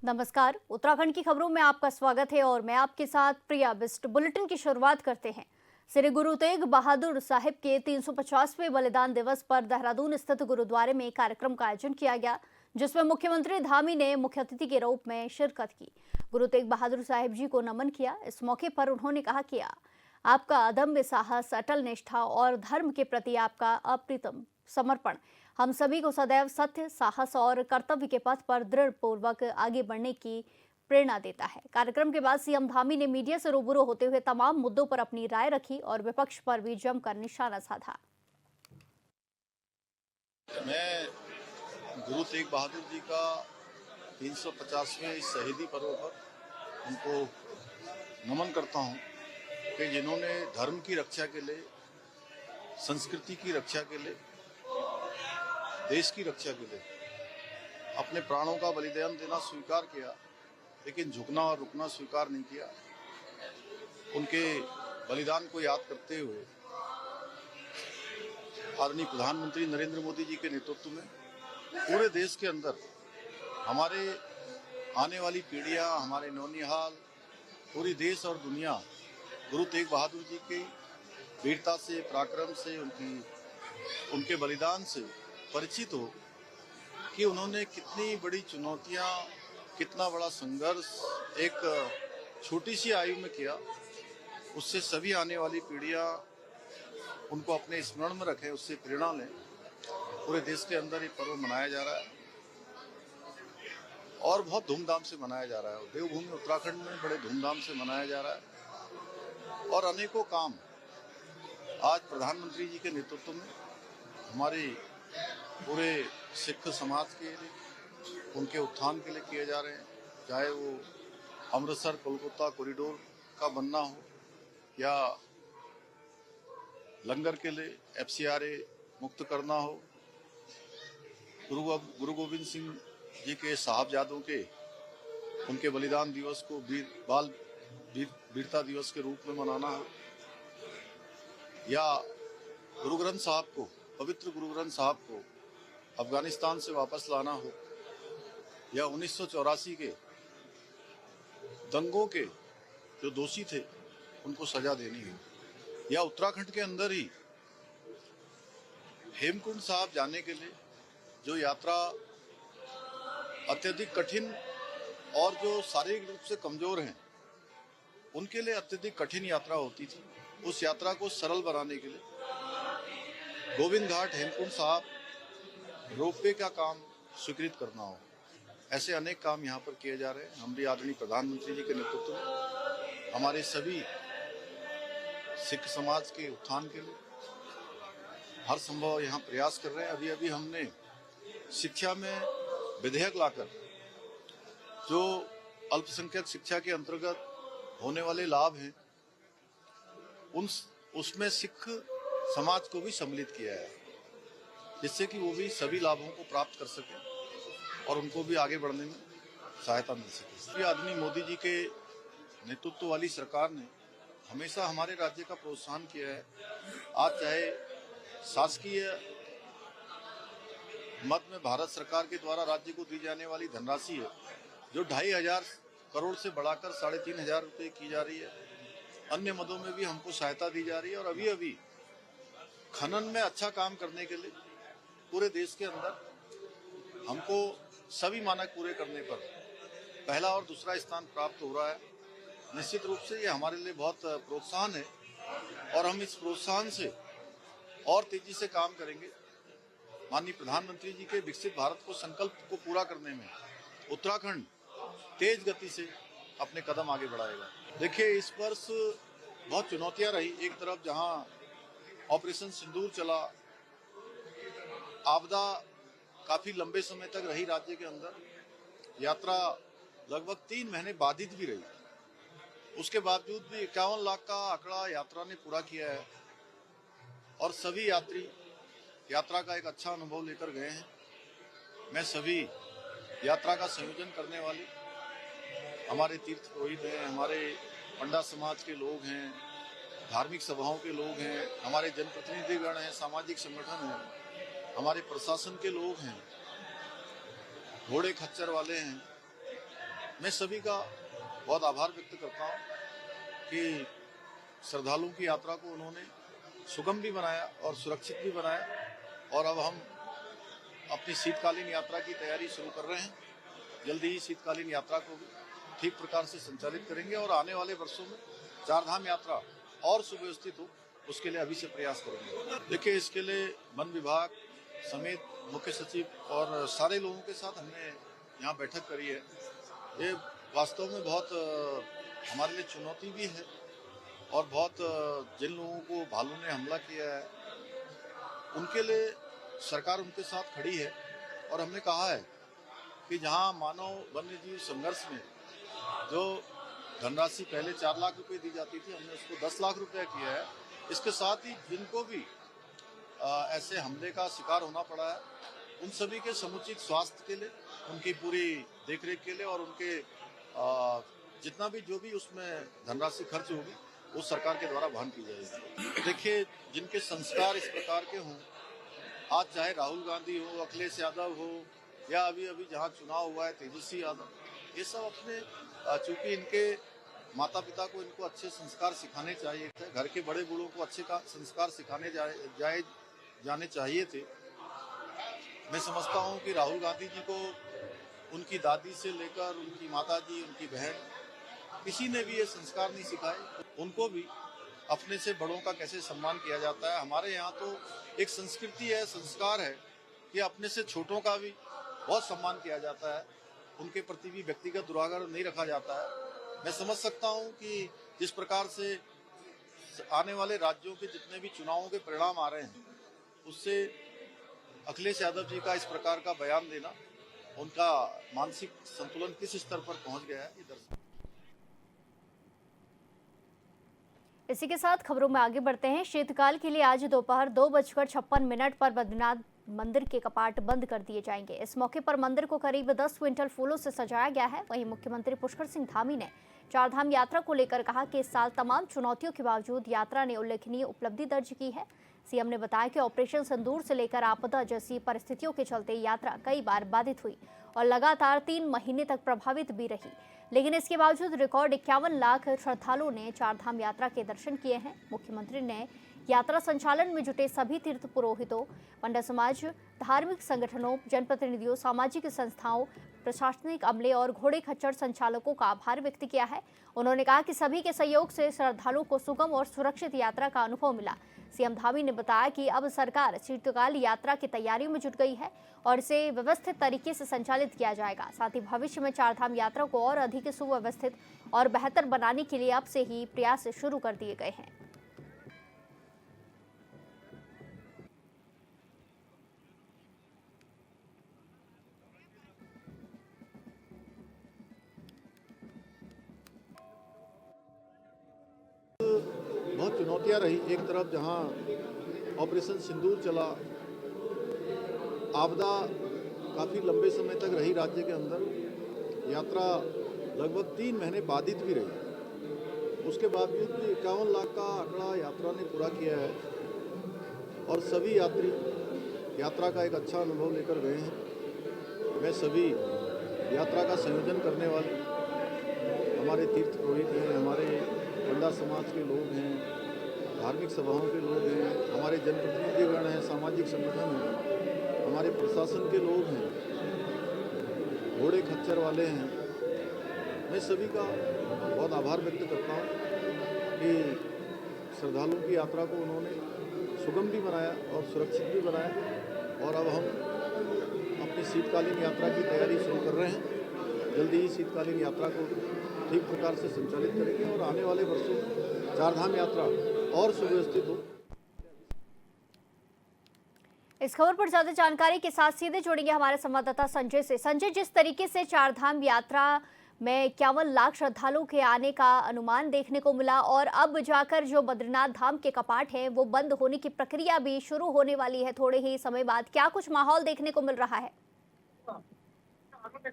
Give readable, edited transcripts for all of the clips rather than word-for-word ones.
नमस्कार। उत्तराखंड की खबरों में आपका स्वागत है और मैं आपके साथ प्रिया बिस्ट। बुलेटिन की शुरुआत करते हैं। श्री गुरु तेग बहादुर साहिब के 350वें बलिदान दिवस पर देहरादून स्थित गुरुद्वारे में कार्यक्रम का आयोजन किया गया, जिसमें मुख्यमंत्री धामी ने मुख्य अतिथि के रूप में शिरकत की। गुरु तेग बहादुर साहिब जी को नमन किया। इस मौके पर उन्होंने कहा कि आपका अदम्य साहस, अटल निष्ठा और धर्म के प्रति आपका अप्रतिम समर्पण हम सभी को सदैव सत्य, साहस और कर्तव्य के पथ पर दृढ़ पूर्वक आगे बढ़ने की प्रेरणा देता है। कार्यक्रम के बाद सीएम धामी ने मीडिया से रूबरू होते हुए तमाम मुद्दों पर अपनी राय रखी और विपक्ष पर भी जमकर निशाना साधा। मैं गुरु तेग बहादुर जी का 350वें शहीदी पर्व पर उनको नमन करता हूं कि जिन्होंने धर्म की रक्षा के लिए, संस्कृति की रक्षा के लिए, देश की रक्षा के लिए अपने प्राणों का बलिदान देना स्वीकार किया, लेकिन झुकना और रुकना स्वीकार नहीं किया। उनके बलिदान को याद करते हुए आदरणीय प्रधानमंत्री नरेंद्र मोदी जी के नेतृत्व में पूरे देश के अंदर हमारे आने वाली पीढ़ियां, हमारे नौनिहाल, पूरी देश और दुनिया गुरु तेग बहादुर जी की वीरता से, पराक्रम से, उनके बलिदान से परिचित हो कि उन्होंने कितनी बड़ी चुनौतियां, कितना बड़ा संघर्ष एक छोटी सी आयु में किया। उससे सभी आने वाली पीढ़ियां उनको अपने स्मरण में रखें, उससे प्रेरणा लें। पूरे देश के अंदर ये पर्व मनाया जा रहा है और बहुत धूमधाम से मनाया जा रहा है। देवभूमि उत्तराखंड में बड़े धूमधाम से मनाया जा रहा है और अनेकों काम आज प्रधानमंत्री जी के नेतृत्व में हमारे पूरे सिख समाज के लिए, उनके उत्थान के लिए किए जा रहे हैं। चाहे वो अमृतसर कोलकाता कॉरिडोर का बनना हो या लंगर के लिए FCRA मुक्त करना हो, गुरु गोविंद सिंह जी के साहबजादों के उनके बलिदान दिवस को वीरता दिवस के रूप में मनाना हो, या गुरु ग्रंथ साहब को, पवित्र गुरु ग्रंथ साहब को अफगानिस्तान से वापस लाना हो, या 1984 के दंगों के जो दोषी थे उनको सजा देनी हो, या उत्तराखंड के अंदर ही हेमकुंड साहब जाने के लिए जो यात्रा अत्यधिक कठिन और जो शारीरिक रूप से कमजोर हैं उनके लिए अत्यधिक कठिन यात्रा होती थी, उस यात्रा को सरल बनाने के लिए गोविंद घाट हेमकुंड साहब रोपवे का काम स्वीकृत करना हो। ऐसे अनेक काम यहाँ पर किए जा रहे हैं। हमारे आदरणीय प्रधानमंत्री जी के नेतृत्व में हमारे सभी सिख समाज के उत्थान के लिए हर संभव यहाँ प्रयास कर रहे हैं। अभी अभी हमने शिक्षा में विधेयक लाकर जो अल्पसंख्यक शिक्षा के अंतर्गत होने वाले लाभ हैं उसमें सिख समाज को भी सम्मिलित किया है, जिससे कि वो भी सभी लाभों को प्राप्त कर सके और उनको भी आगे बढ़ने में सहायता मिल सके। आदरणीय मोदी जी के नेतृत्व वाली सरकार ने हमेशा हमारे राज्य का प्रोत्साहन किया है। आज चाहे शासकीय मद में भारत सरकार के द्वारा राज्य को दी जाने वाली धनराशि है जो 2,500 करोड़ से बढ़ाकर 3,500 रुपये की जा रही है। अन्य मदों में भी हमको सहायता दी जा रही है और अभी अभी खनन में अच्छा काम करने के लिए पूरे देश के अंदर हमको सभी मानक पूरे करने पर पहला और दूसरा स्थान प्राप्त हो रहा है। निश्चित रूप से ये हमारे लिए बहुत प्रोत्साहन है और हम इस प्रोत्साहन से और तेजी से काम करेंगे। माननीय प्रधानमंत्री जी के विकसित भारत को संकल्प को पूरा करने में उत्तराखंड तेज गति से अपने कदम आगे बढ़ाएगा। देखिए, इस वर्ष बहुत चुनौतियां रही। एक तरफ जहां ऑपरेशन सिंदूर चला, आपदा काफी लंबे समय तक रही राज्य के अंदर, यात्रा लगभग 3 महीने बाधित भी रही, उसके बावजूद भी 51 लाख का आंकड़ा यात्रा ने पूरा किया है और सभी यात्री यात्रा का एक अच्छा अनुभव लेकर गए हैं। मैं सभी यात्रा का संयोजन करने वाले हमारे तीर्थ पुरोहित हैं, हमारे पंडा समाज के लोग हैं, धार्मिक सभाओं के लोग हैं, हमारे जनप्रतिनिधिगण हैं, सामाजिक संगठन हैं, हमारे प्रशासन के लोग हैं, घोड़े खच्चर वाले हैं, मैं सभी का बहुत आभार व्यक्त करता हूँ कि श्रद्धालुओं की यात्रा को उन्होंने सुगम भी बनाया और सुरक्षित भी बनाया, और अब हम अपनी शीतकालीन यात्रा की तैयारी शुरू कर रहे हैं। जल्दी ही शीतकालीन यात्रा को भी ठीक प्रकार से संचालित करेंगे और आने वाले वर्षों में चारधाम यात्रा और सुव्यवस्थित हो, उसके लिए अभी से प्रयास करेंगे। देखिए, इसके लिए वन विभाग समेत मुख्य सचिव और सारे लोगों के साथ हमने यहाँ बैठक करी है। ये वास्तव में बहुत हमारे लिए चुनौती भी है, और बहुत जिन लोगों को भालू ने हमला किया है उनके लिए सरकार उनके साथ खड़ी है। और हमने कहा है कि जहां मानव वन्य जीव संघर्ष में जो धनराशि पहले 4 लाख रुपए दी जाती थी, हमने उसको 10 लाख रुपए किया है। इसके साथ ही जिनको भी ऐसे हमले का शिकार होना पड़ा है, उन सभी के समुचित स्वास्थ्य के लिए, उनकी पूरी देखरेख के लिए और उनके जितना भी जो भी उसमें धनराशि खर्च होगी वो सरकार के द्वारा वहन की जाएगी। देखिए, जिनके संस्कार इस प्रकार के हों, आज चाहे राहुल गांधी हो, अखिलेश यादव हो, या अभी अभी जहाँ चुनाव हुआ है तेजस्वी यादव, ये सब अपने चूंकि इनके माता पिता को इनको अच्छे संस्कार सिखाने चाहिए थे, घर के बड़े बूढ़ों को अच्छे का संस्कार सिखाने जाने चाहिए थे। मैं समझता हूँ कि राहुल गांधी जी को उनकी दादी से लेकर उनकी माता जी, उनकी बहन, किसी ने भी ये संस्कार नहीं सिखाए। उनको भी अपने से बड़ों का कैसे सम्मान किया जाता है। हमारे यहाँ तो एक संस्कृति है, संस्कार है कि अपने से छोटों का भी बहुत सम्मान किया जाता है, उनके प्रति भी व्यक्तिगत दुराग्रह नहीं रखा जाता है। मैं समझ सकता हूँ कि जिस प्रकार से आने वाले राज्यों के जितने भी चुनावों के परिणाम आ रहे हैं, उससे अखिलेश यादव जी का इस प्रकार का बयान देना, उनका मानसिक संतुलन किस स्तर पर पहुंच गया है, ये दर्शाता है। इसी के साथ खबरों में आगे बढ़ते हैं। शीतकाल के लिए आज दोपहर 2:56 पर बद्रीनाथ मंदिर के कपाट बंद कर दिए जाएंगे। इस मौके पर मंदिर को करीब 10 क्विंटल फूलों से सजाया गया है। वहीं मुख्यमंत्री पुष्कर सिंह धामी ने चारधाम यात्रा को लेकर कहा कि इस साल तमाम चुनौतियों के बावजूद यात्रा ने उल्लेखनीय उपलब्धि दर्ज की है। सीएम ने बताया कि ऑपरेशन सिंदूर से लेकर आपदा जैसी परिस्थितियों के चलते यात्रा कई बार बाधित हुई और लगातार 3 महीने तक प्रभावित भी रही, लेकिन इसके बावजूद रिकॉर्ड 51 लाख श्रद्धालुओं ने चारधाम यात्रा के दर्शन किए हैं। मुख्यमंत्री ने यात्रा संचालन में जुटे सभी तीर्थ पुरोहितों, पंडित समाज, धार्मिक संगठनों, जनप्रतिनिधियों, सामाजिक संस्थाओं, प्रशासनिक अमले और घोड़े खच्चर संचालकों का आभार व्यक्त किया है। उन्होंने कहा कि सभी के सहयोग से श्रद्धालुओं को सुगम और सुरक्षित यात्रा का अनुभव मिला। सीएम धामी ने बताया कि अब सरकार शीतकाल यात्रा की तैयारियों में जुट गई है और इसे व्यवस्थित तरीके से संचालित किया जाएगा। साथ ही भविष्य में चारधाम यात्रा को और अधिक सुव्यवस्थित और बेहतर बनाने के लिए अब से ही प्रयास शुरू कर दिए गए हैं। बहुत चुनौतियां रही। एक तरफ जहां ऑपरेशन सिंदूर चला, आपदा काफ़ी लंबे समय तक रही राज्य के अंदर, यात्रा लगभग 3 महीने बाधित भी रही। उसके बावजूद भी 51 लाख का आंकड़ा यात्रा ने पूरा किया है और सभी यात्री यात्रा का एक अच्छा अनुभव लेकर गए हैं। मैं सभी यात्रा का संयोजन करने वाले हमारे तीर्थ पुरोहित हैं, हमारे पंडा समाज के लोग हैं, धार्मिक सभाओं के लोग हैं, हमारे जनप्रतिनिधिगण हैं, सामाजिक संगठन हैं, हमारे प्रशासन के लोग हैं, घोड़े खच्चर वाले हैं। मैं सभी का बहुत आभार व्यक्त करता हूँ कि श्रद्धालुओं की यात्रा को उन्होंने सुगम भी बनाया और सुरक्षित भी बनाया, और अब हम अपनी शीतकालीन यात्रा की तैयारी शुरू कर रहे हैं। जल्दी ही शीतकालीन यात्रा को ठीक प्रकार से संचालित करेंगे और आने वाले वर्षों में चारधाम यात्रा और सुव्यवस्थित हो। इस खबर पर ज्यादा जानकारी के साथ सीधे जोड़ेंगे हमारे संवाददाता संजय से। संजय, जिस तरीके से चारधाम यात्रा में 51 लाख श्रद्धालुओं के आने का अनुमान देखने को मिला और अब जाकर जो बद्रीनाथ धाम के कपाट हैं वो बंद होने की प्रक्रिया भी शुरू होने वाली है थोड़े ही समय बाद, क्या कुछ माहौल देखने को मिल रहा है? मैं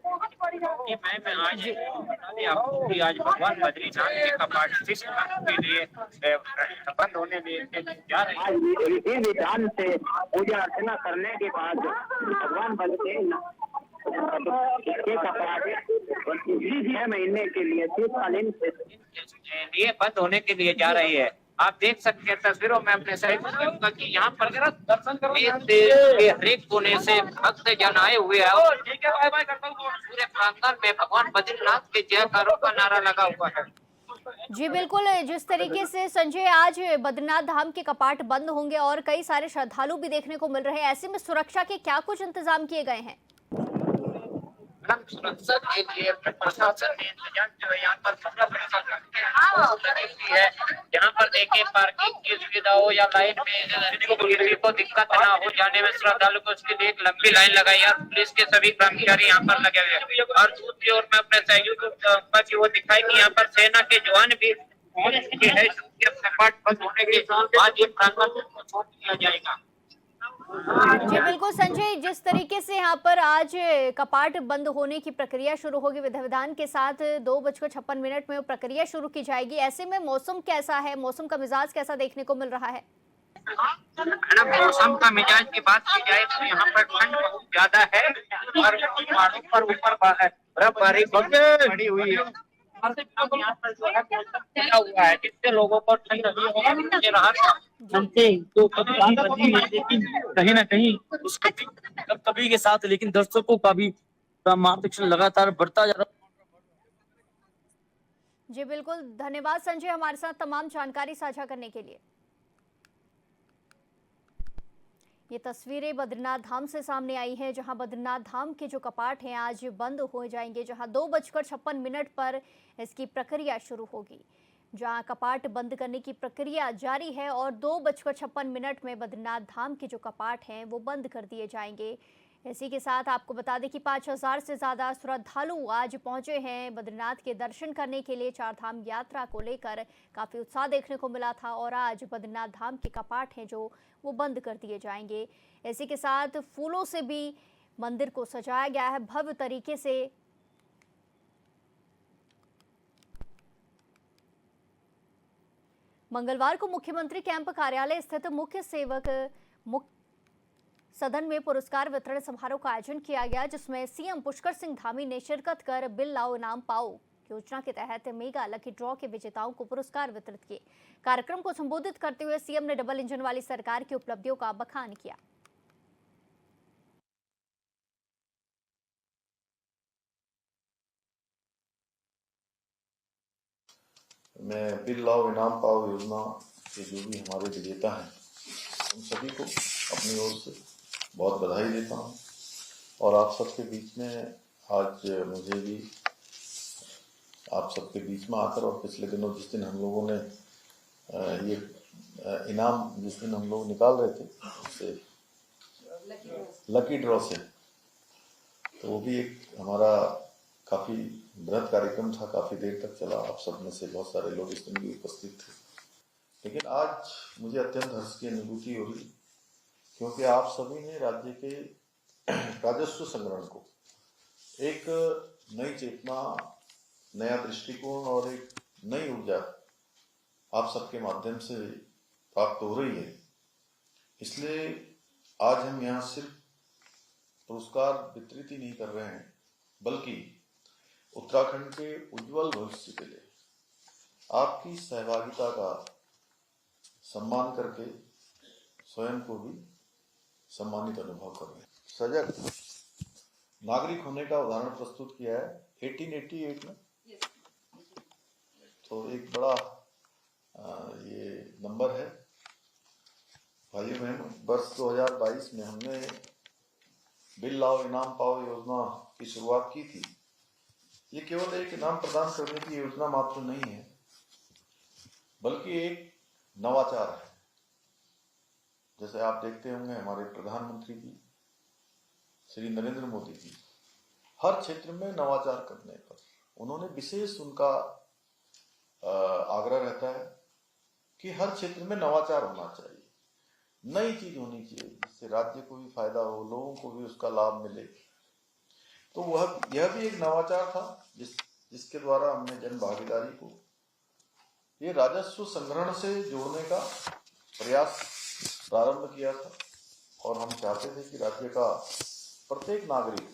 आज भगवान बद्रीनाथ के कपाट के लिए बंद होने जा रहे हैं। विधि विधान से पूजा अर्चना करने के बाद भगवान बद्रीनाथ के कपाट 6 महीने के लिए शीतकालीन लिए बंद होने के लिए जा रही है। आप देख सकते हैं तस्वीरों में अपने सहयोग का कि यहाँ पर दर्शन करो के हरेक कोने से भक्त जन आए हुए हैं और पूरे प्रांगण में भगवान बद्रीनाथ के जयकारों का नारा लगा हुआ है। जी बिल्कुल, जिस तरीके से संजय आज बद्रीनाथ धाम के कपाट बंद होंगे और कई सारे श्रद्धालु भी देखने को मिल रहे हैं, ऐसे में सुरक्षा के क्या कुछ इंतजाम किए गए हैं? सुरक्षा के लिए प्रशासन ने इंतजाम जो है यहाँ पर 15 है। यहाँ पर देखिए पार्किंग की सुविधा हो या लाइन में किसी को दिक्कत ना हो जाने में श्रद्धालु को उसके लिए एक लंबी लाइन लगाई है और पुलिस के सभी कर्मचारी यहाँ पर लगे हुए हैं। और दूसरी ओर में अपने सहयोगियों की वो दिखाई कि यहाँ पर सेना के जवान भी है। कपाट बंद होने के बाद ये प्रांगण को छोड़ दिया जाएगा। जी बिल्कुल संजय, जिस तरीके से यहाँ पर आज कपाट बंद होने की प्रक्रिया शुरू होगी, विधि विधान के साथ 2:56 में वो प्रक्रिया शुरू की जाएगी, ऐसे में मौसम कैसा है, मौसम का मिजाज कैसा देखने को मिल रहा है? मौसम का मिजाज की बात की जाए तो यहाँ पर ठंड बहुत ज्यादा है और पहाड़ों पर ऊपर बर्फबारी पड़ी हुई है। यहाँ पर जो है मौसम खुला हुआ है जिससे लोगों को ठंड नहीं राहत तो कभी बनी है, लेकिन कहीं ना कहीं उसको कभी के साथ लेकिन दर्शकों का भी मार्गदर्शन लगातार बढ़ता जा रहा है। जी बिल्कुल, धन्यवाद संजय हमारे साथ तमाम जानकारी साझा करने के लिए। ये तस्वीरें बद्रीनाथ धाम से सामने आई हैं, जहां बद्रीनाथ धाम के जो कपाट हैं आज बंद हो जाएंगे, जहां 2:56 पर इसकी प्रक्रिया शुरू होगी। जहां कपाट बंद करने की प्रक्रिया जारी है और 2:56 में बद्रीनाथ धाम के जो कपाट हैं वो बंद कर दिए जाएंगे। इसी के साथ आपको बता दें कि 5000 से ज़्यादा श्रद्धालु आज पहुंचे हैं बद्रीनाथ के दर्शन करने के लिए। चार धाम यात्रा को लेकर काफ़ी उत्साह देखने को मिला था और आज बद्रीनाथ धाम के कपाट हैं जो वो बंद कर दिए जाएंगे। इसी के साथ फूलों से भी मंदिर को सजाया गया है भव्य तरीके से। मंगलवार को मुख्यमंत्री कैंप कार्यालय स्थित मुख्य सेवक सदन में पुरस्कार वितरण समारोह का आयोजन किया गया, जिसमें सीएम पुष्कर सिंह धामी ने शिरकत कर बिल लाओ इनाम पाओ योजना के तहत मेगा लकी ड्रॉ के विजेताओं को पुरस्कार वितरित किए। कार्यक्रम को संबोधित करते हुए सीएम ने डबल इंजन वाली सरकार की उपलब्धियों का बखान किया। मैं बिल लाओ इनाम पाओ योजना के जो भी हमारे विजेता हैं उन सभी को अपनी ओर से बहुत बधाई देता हूँ और आप सबके बीच में आज मुझे भी आप सबके बीच में आकर और पिछले दिनों जिस दिन हम लोगों ने ये इनाम जिस दिन हम लोग निकाल रहे थे उससे लकी ड्रॉ से, तो वो भी एक हमारा काफ़ी बृहद कार्यक्रम था, काफ़ी देर तक चला। आप सब में से बहुत सारे लोग इस दिन भी उपस्थित थे, लेकिन आज मुझे अत्यंत हर्ष की अनुभूति हो रही क्योंकि आप सभी ने राज्य के राजस्व संग्रहण को एक नई चेतना, नया दृष्टिकोण और एक नई ऊर्जा आप सबके माध्यम से प्राप्त हो रही है। इसलिए आज हम यहाँ सिर्फ पुरस्कार वितरित ही नहीं कर रहे हैं, बल्कि उत्तराखंड के उज्जवल भविष्य के लिए आपकी सहभागिता का सम्मान करके स्वयं को भी सम्मानित अनुभव कर रहे हैं। सजग नागरिक होने का उदाहरण प्रस्तुत किया है 1888 में, तो एक बड़ा ये नंबर है। भाइयों बहनों, वर्ष 2022 में हमने बिल लाओ इनाम पाओ योजना की शुरुआत की थी। ये केवल एक इनाम प्रदान करने की योजना मात्र नहीं है, बल्कि एक नवाचार है। जैसे आप देखते होंगे हमारे प्रधानमंत्री जी श्री नरेंद्र मोदी जी हर क्षेत्र में नवाचार करने पर उन्होंने विशेष उनका आग्रह रहता है कि हर क्षेत्र में नवाचार होना चाहिए, नई चीज होनी चाहिए जिससे राज्य को भी फायदा हो, लोगों को भी उसका लाभ मिले। तो यह भी एक नवाचार था जिसके द्वारा हमने जन भागीदारी को ये राजस्व संग्रहण से जोड़ने का प्रयास प्रारंभ किया था और हम चाहते थे कि राज्य का प्रत्येक नागरिक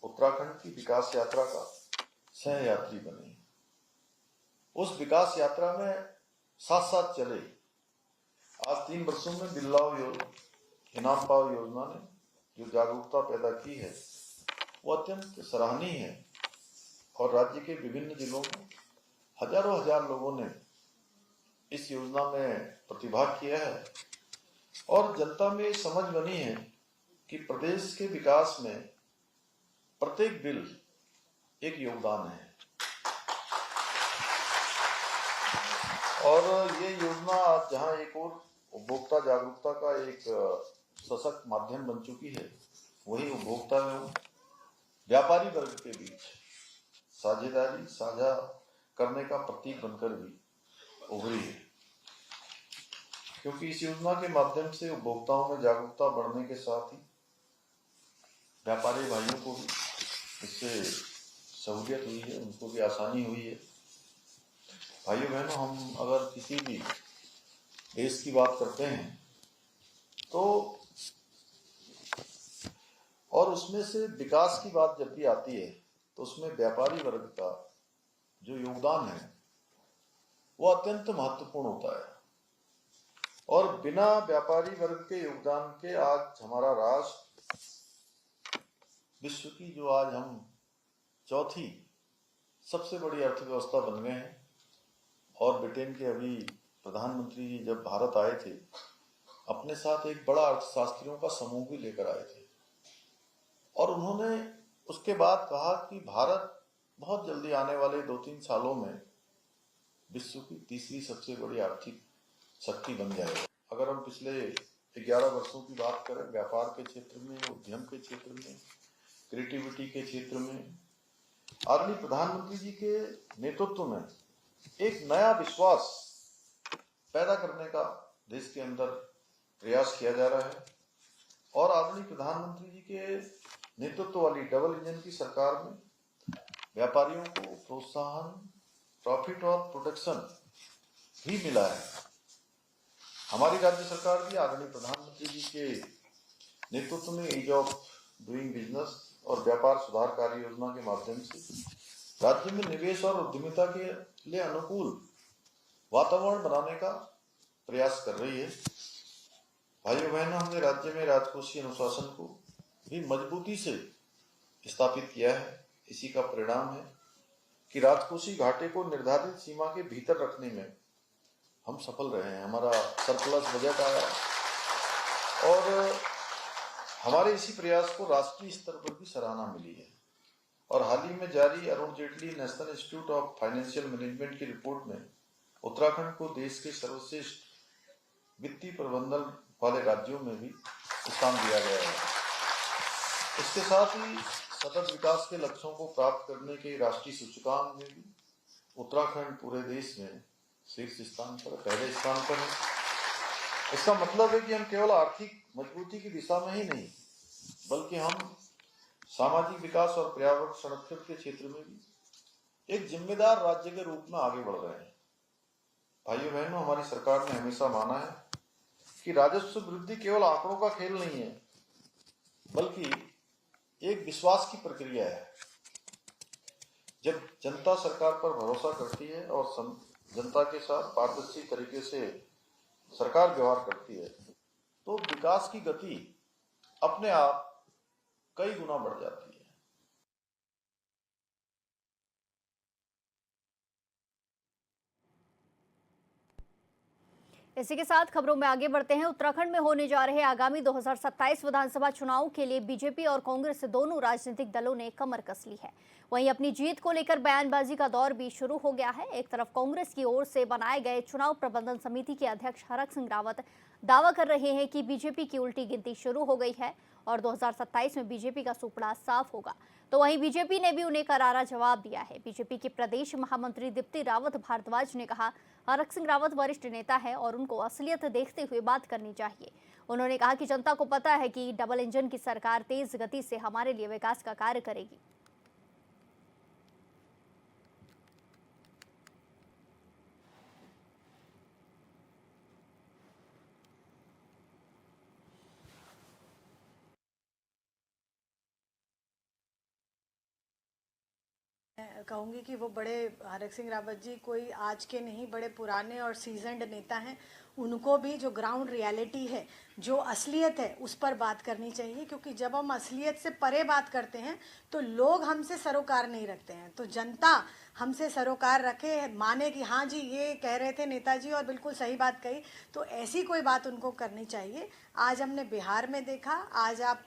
उत्तराखंड की विकास यात्रा का सहयात्री बने, उस विकास यात्रा में साथ साथ चले। आज 3 वर्षों में बिरला इनाम पाव योजना ने जो जागरूकता पैदा की है वो अत्यंत सराहनीय है और राज्य के विभिन्न जिलों में हजारों हजार लोगों ने इस योजना में प्रतिभाग किया है और जनता में समझ बनी है कि प्रदेश के विकास में प्रत्येक बिल एक योगदान है और ये योजना आज जहां एक और उपभोक्ता जागरूकता का एक सशक्त माध्यम बन चुकी है, वही उपभोक्ता एवं व्यापारी वर्ग के बीच साझेदारी साझा करने का प्रतीक बनकर भी उभरी है, क्योंकि इस योजना के माध्यम से उपभोक्ताओं में जागरूकता बढ़ने के साथ ही व्यापारी भाइयों को भी इससे सहूलियत हुई है, उनको भी आसानी हुई है। भाइयों बहनों, हम अगर किसी भी देश की बात करते हैं तो और उसमें से विकास की बात जब भी आती है तो उसमें व्यापारी वर्ग का जो योगदान है वो अत्यंत महत्वपूर्ण होता है और बिना व्यापारी वर्ग के योगदान के आज हमारा राष्ट्र विश्व की जो आज हम चौथी सबसे बड़ी अर्थव्यवस्था बन गए हैं और ब्रिटेन के अभी प्रधानमंत्री जी जब भारत आए थे अपने साथ एक बड़ा अर्थशास्त्रियों का समूह भी लेकर आए थे और उन्होंने उसके बाद कहा कि भारत बहुत जल्दी आने वाले 2-3 सालों में विश्व की तीसरी सबसे बड़ी आर्थिक शक्ति बन जाएगा। अगर हम पिछले 11 वर्षों की बात करें व्यापार के क्षेत्र में, उद्यम के क्षेत्र में, क्रिएटिविटी के क्षेत्र में, आदरणीय प्रधानमंत्री जी के नेतृत्व में एक नया विश्वास पैदा करने का देश के अंदर प्रयास किया जा रहा है और आदरणीय प्रधानमंत्री जी के नेतृत्व वाली डबल इंजन की सरकार में व्यापारियों को प्रोत्साहन, प्रॉफिट और प्रोटेक्शन भी मिला है। हमारी राज्य सरकार भी आदरणीय प्रधानमंत्री जी के नेतृत्व में ईज ऑफ डूइंग बिजनेस और व्यापार सुधार कार्य योजना के माध्यम से राज्य में निवेश और उद्यमिता के लिए अनुकूल वातावरण बनाने का प्रयास कर रही है। भाइयों बहनों, हमने राज्य में राजकोषीय अनुशासन को भी मजबूती से स्थापित किया है। इसी का परिणाम है कि राजकोषीय घाटे को निर्धारित सीमा के भीतर रखने में हम सफल रहे हैं। हमारा सरप्लस बजट आया और हमारे इसी प्रयास को राष्ट्रीय स्तर पर भी सराहना मिली है और हाल ही में जारी Arun Jaitley national institute of financial management की रिपोर्ट में उत्तराखंड को देश के सर्वश्रेष्ठ वित्तीय प्रबंधन वाले राज्यों में भी स्थान दिया गया है। इसके साथ ही सतत विकास के लक्ष्यों को प्राप्त करने के राष्ट्रीय सूचकांक में भी उत्तराखंड पूरे देश में शीर्ष स्थान पर, पहले स्थान पर है। इसका मतलब है कि हम केवल आर्थिक मजबूती की दिशा में ही नहीं बल्कि हम सामाजिक विकास और पर्यावरण संरक्षण के क्षेत्र में भी एक जिम्मेदार राज्य के रूप में आगे बढ़ रहे हैं। भाइयों बहनों, हमारी सरकार ने हमेशा माना है कि राजस्व वृद्धि केवल आंकड़ों का खेल नहीं है बल्कि एक विश्वास की प्रक्रिया है। जब जनता सरकार पर भरोसा करती है और जनता के साथ पारदर्शी तरीके से सरकार व्यवहार करती है तो विकास की गति अपने आप कई गुना बढ़ जाती है। इसी के साथ खबरों में आगे बढ़ते हैं। उत्तराखंड में होने जा रहे आगामी 2027 विधानसभा चुनाव के लिए बीजेपी और कांग्रेस दोनों राजनीतिक दलों ने कमर कस ली है। वहीं अपनी जीत को लेकर बयानबाजी का दौर भी शुरू हो गया है। एक तरफ कांग्रेस की ओर से बनाए गए चुनाव प्रबंधन समिति के अध्यक्ष हरक सिंह रावत दावा कर रहे हैं कि बीजेपी की उल्टी गिनती शुरू हो गई है और 2027 में बीजेपी का सुपड़ा साफ होगा, तो वहीं बीजेपी ने भी उन्हें करारा जवाब दिया है। बीजेपी के प्रदेश महामंत्री दीप्ति रावत भारद्वाज ने कहा, हरक सिंह रावत वरिष्ठ नेता है और उनको असलियत देखते हुए बात करनी चाहिए। उन्होंने कहा कि जनता को पता है कि डबल इंजन की सरकार तेज गति से हमारे लिए विकास का कार्य करेगी। कहूँगी कि वो बड़े हरक सिंह रावत जी कोई आज के नहीं, बड़े पुराने और सीजन्ड नेता हैं। उनको भी जो ग्राउंड रियलिटी है, जो असलियत है, उस पर बात करनी चाहिए, क्योंकि जब हम असलियत से परे बात करते हैं तो लोग हमसे सरोकार नहीं रखते हैं। तो जनता हमसे सरोकार रखे, माने कि हाँ जी ये कह रहे थे नेताजी और बिल्कुल सही बात कही, तो ऐसी कोई बात उनको करनी चाहिए। आज हमने बिहार में देखा, आज आप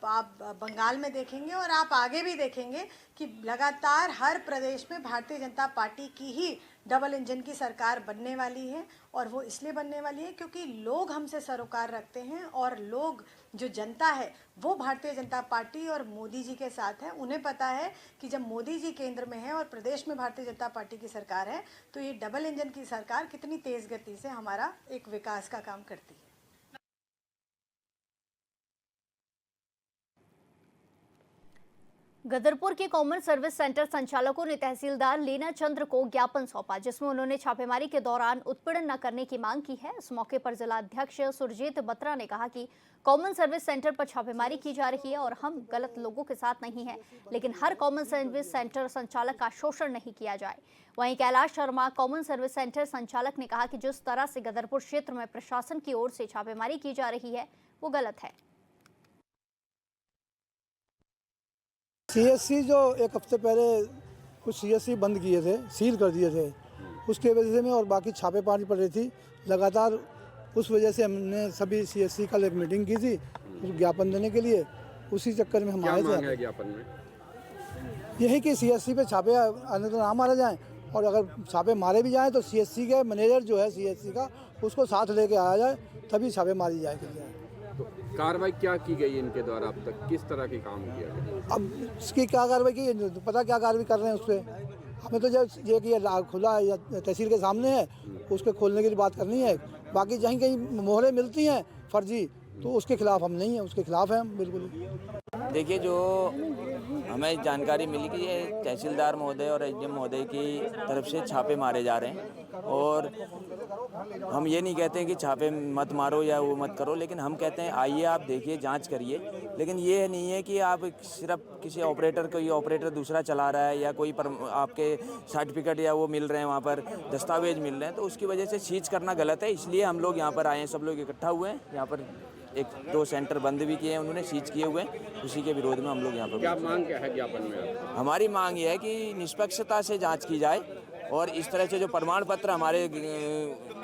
बंगाल में देखेंगे और आप आगे भी देखेंगे कि लगातार हर प्रदेश में भारतीय जनता पार्टी की ही डबल इंजन की सरकार बनने वाली है। और वो इसलिए बनने वाली है क्योंकि लोग हमसे सरोकार रखते हैं और लोग, जो जनता है, वो भारतीय जनता पार्टी और मोदी जी के साथ है। उन्हें पता है कि जब मोदी जी केंद्र में है और प्रदेश में भारतीय जनता पार्टी की सरकार है तो ये डबल इंजन की सरकार कितनी तेज़ गति से हमारा एक विकास का काम करती है। गदरपुर के कॉमन सर्विस सेंटर संचालकों ने तहसीलदार लीना चंद्र को ज्ञापन सौंपा, जिसमें उन्होंने छापेमारी के दौरान उत्पीड़न न करने की मांग की है। इस मौके पर जिला अध्यक्ष सुरजीत बत्रा ने कहा कि कॉमन सर्विस सेंटर पर छापेमारी की जा रही है और हम गलत लोगों के साथ नहीं हैं, लेकिन हर कॉमन सर्विस सेंटर संचालक का शोषण नहीं किया जाए। वहीं Kailash Sharma common service centre संचालक ने कहा कि जिस तरह से गदरपुर क्षेत्र में प्रशासन की ओर से छापेमारी की जा रही है वो गलत है। सीएससी जो एक हफ्ते पहले कुछ सीएससी बंद किए थे, सील कर दिए थे, उसके वजह में और बाकी छापेमारी पड़ रही थी लगातार। उस वजह से हमने सभी सीएससी कल एक मीटिंग की थी ज्ञापन देने के लिए। उसी चक्कर में हम आए थे। ज्ञापन में यही कि सीएससी पे छापे आने तो ना मारे जाएं, और अगर छापे मारे भी जाएं तो सीएससी के मैनेजर जो है सीएससी का, उसको साथ लेके आया जाए, तभी छापे मारी जाएगी। तो कार्रवाई क्या की गई इनके द्वारा अब तक, किस तरह के काम किया गया? अब इसकी क्या कार्रवाई की, तो पता क्या कार्रवाई कर रहे हैं उससे। हमें तो जब ये कि खुला या तहसील के सामने है, उसके खोलने की बात करनी है। बाकी जहीं कहीं मोहरें मिलती हैं फर्जी, तो उसके खिलाफ हम नहीं हैं, उसके खिलाफ हैं हम बिल्कुल। देखिए, जो हमें जानकारी मिली कि ये तहसीलदार महोदय और एसडीएम महोदय की तरफ से छापे मारे जा रहे हैं, और हम ये नहीं कहते हैं कि छापे मत मारो या वो मत करो, लेकिन हम कहते हैं आइए आप देखिए, जांच करिए। लेकिन ये नहीं है कि आप सिर्फ किसी ऑपरेटर को, ये ऑपरेटर दूसरा चला रहा है या कोई आपके सर्टिफिकेट या वो मिल रहे हैं, वहाँ पर दस्तावेज मिल रहे हैं, तो उसकी वजह से सीज करना गलत है। इसलिए हम लोग यहाँ पर आए हैं, सब लोग इकट्ठा हुए हैं। यहाँ पर 1-2 सेंटर बंद भी किए हैं, उन्होंने सीज किए हुए हैं। उसी के विरोध में हम लोग यहाँ पर। क्या मांग क्या है ज्ञापन में? हमारी मांग ये है कि निष्पक्षता से जांच की जाए, और इस तरह से जो प्रमाण पत्र हमारे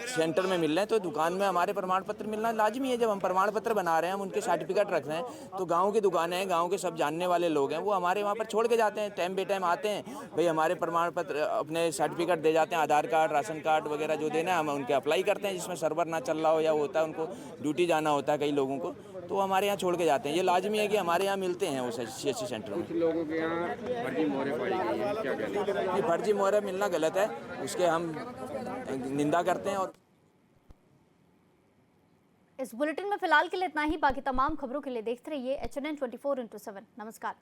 सेंटर में मिल रहे हैं, तो दुकान में हमारे प्रमाण पत्र मिलना लाजमी है। जब हम प्रमाण पत्र बना रहे हैं, हम उनके सर्टिफिकेट रख रहे हैं, तो गांव की दुकानें हैं, गांव के सब जानने वाले लोग हैं, वो हमारे वहाँ पर छोड़ के जाते हैं। टाइम बे टाइम आते हैं, भाई हमारे प्रमाण पत्र, अपने सर्टिफिकेट दे जाते हैं, आधार कार्ड, राशन कार्ड वगैरह जो देना है हम उनके अप्लाई करते हैं। जिसमें सर्वर ना चल रहा हो या होता है, उनको ड्यूटी जाना होता है कई लोगों को, तो हमारे यहाँ छोड़ के जाते हैं। ये लाजमी है कि हमारे यहाँ मिलते हैं वो सीएससी सेंटर में। कुछ लोगों के यहाँ फर्जी मोहरें पाई गई हैं, क्या कहते हैं? ये फर्जी मोहरें मिलना गलत है, उसके हम निंदा करते हैं। और इस बुलेटिन में फिलहाल के लिए इतना ही। बाकी तमाम खबरों के लिए देखते रहिए HNN 24/7। नमस्कार।